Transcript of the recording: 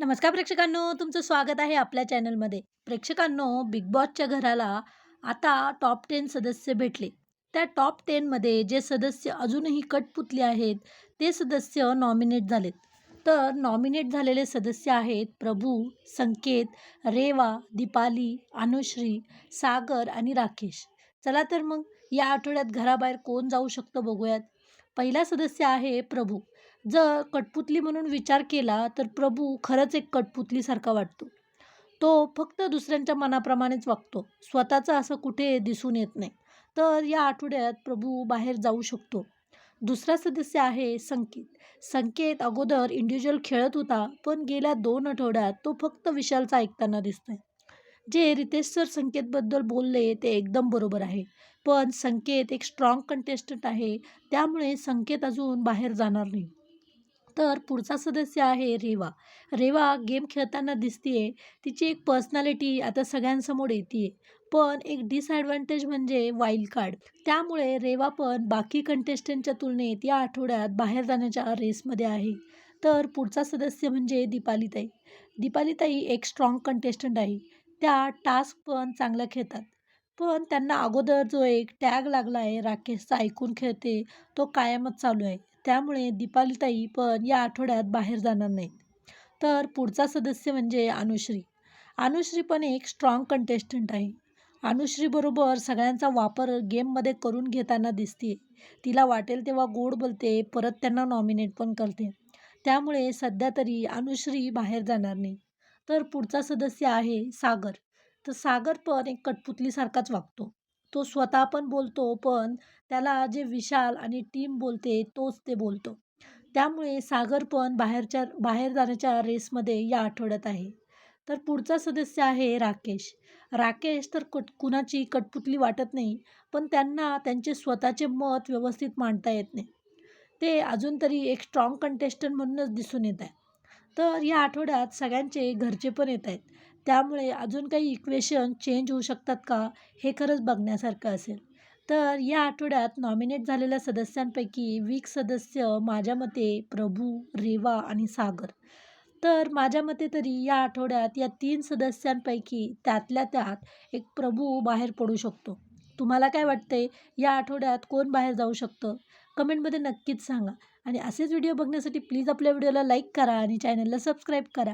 नमस्कार प्रेक्षकांनो, तुमचं स्वागत आहे आपल्या चॅनलमध्ये. प्रेक्षकांनो, बिग बॉसच्या घराला आता टॉप 10 सदस्य भेटले. त्या टॉप 10 मध्ये जे सदस्य अजूनही कठपुतले आहेत, ते सदस्य नॉमिनेट झालेत. तर नॉमिनेट झालेले सदस्य आहेत प्रभू, संकेत, रेवा, दीपाली, अनुश्री, सागर आणि राकेश. चला तर मग या आठवड्यात घराबाहेर कोण जाऊ शकतं बघूयात. पहिला सदस्य आहे प्रभू. जर कठपुतली म्हणून विचार केला तर प्रभू खरंच एक कठपुतलीसारखा वाटतो. तो फक्त दुसऱ्यांच्या मनाप्रमाणेच वागतो. स्वतःचं असं कुठे दिसून येत नाही. तर या आठवड्यात प्रभू बाहेर जाऊ शकतो. दुसरा सदस्य आहे संकेत. संकेत अगोदर इंडिव्हिज्युअल खेळत होता, पण गेल्या 2 आठवड्यात तो फक्त विशालचं ऐकताना दिसतोय. जे रितेश सर संकेतबद्दल बोलले ते एकदम बरोबर आहे. पण संकेत एक स्ट्रॉंग कंटेस्टंट आहे, त्यामुळे संकेत अजून बाहेर जाणार नाही. तर पुढचा सदस्य आहे रेवा. रेवा गेम खेळताना दिसतीये. तिची एक पर्सनॅलिटी आता सगळ्यांसमोर येतीये. पण एक डिसएडव्हांटेज म्हणजे वाईल्ड कार्ड. त्यामुळे रेवा पण बाकी कंटेस्टंटच्या तुलनेत या आठवड्यात बाहेर जाण्याच्या रेसमध्ये आहे. तर पुढचा सदस्य म्हणजे दीपालीताई. दीपालीताई एक स्ट्रॉंग कंटेस्टंट आहे. त्या टास्क पण चांगल्या खेळतात. पण त्यांना अगोदर जो एक टॅग लागला आहे राकेशचा ऐकून खेळते, तो कायमच चालू आहे. त्यामुळे दीपालीताई पण या आठवड्यात बाहेर जाणार नाहीत. तर पुढचा सदस्य म्हणजे अनुश्री. अनुश्री पण एक स्ट्रॉंग कंटेस्टंट आहे. अनुश्रीबरोबर सगळ्यांचा वापर गेममध्ये करून घेताना दिसते. तिला वाटेल तेव्हा गोड बोलते, परत त्यांना नॉमिनेट पण करते. त्यामुळे सध्या तरी अनुश्री बाहेर जाणार नाही. तर पुढचा सदस्य आहे सागर. तर सागर पण एक कठपुतलीसारखाच वागतो. तो स्वतः पण बोलतो, पण त्याला जे विशाल आणि टीम बोलते तोच ते बोलतो. त्यामुळे सागर पण बाहेर जाण्याच्या रेसमध्ये या आठवड्यात आहे. तर पुढचा सदस्य आहे राकेश. राकेश तर कुणाची कठपुतली वाटत नाही, पण त्यांना त्यांचे स्वतःचे मत व्यवस्थित मांडता येत नाही. ते अजून तरी एक स्ट्रॉंग कंटेस्टंट म्हणूनच दिसून येत आहे. तर या आठवड्यात सगळ्यांचे घरचे पण येत आहेत. त्यामुळे अजून काही इक्वेशन चेंज होऊ शकतात का, हे खरंच बघण्यासारखं असेल. तर या आठवड्यात नॉमिनेट झालेल्या सदस्यांपैकी वीक सदस्य माझ्या मते प्रभू, रेवा आणि सागर. तर माझ्या मते तरी या आठवड्यात या 3 सदस्यांपैकी त्यातल्या त्यात एक प्रभू बाहेर पडू शकतो. तुम्हाला काय वाटतंय, या आठवड्यात कोण बाहेर जाऊ शकतं? कमेंटमध्ये नक्कीच सांगा. आणि असेच व्हिडिओ बघण्यासाठी प्लीज आपल्या व्हिडिओला लाईक करा आणि चॅनलला सबस्क्राईब करा.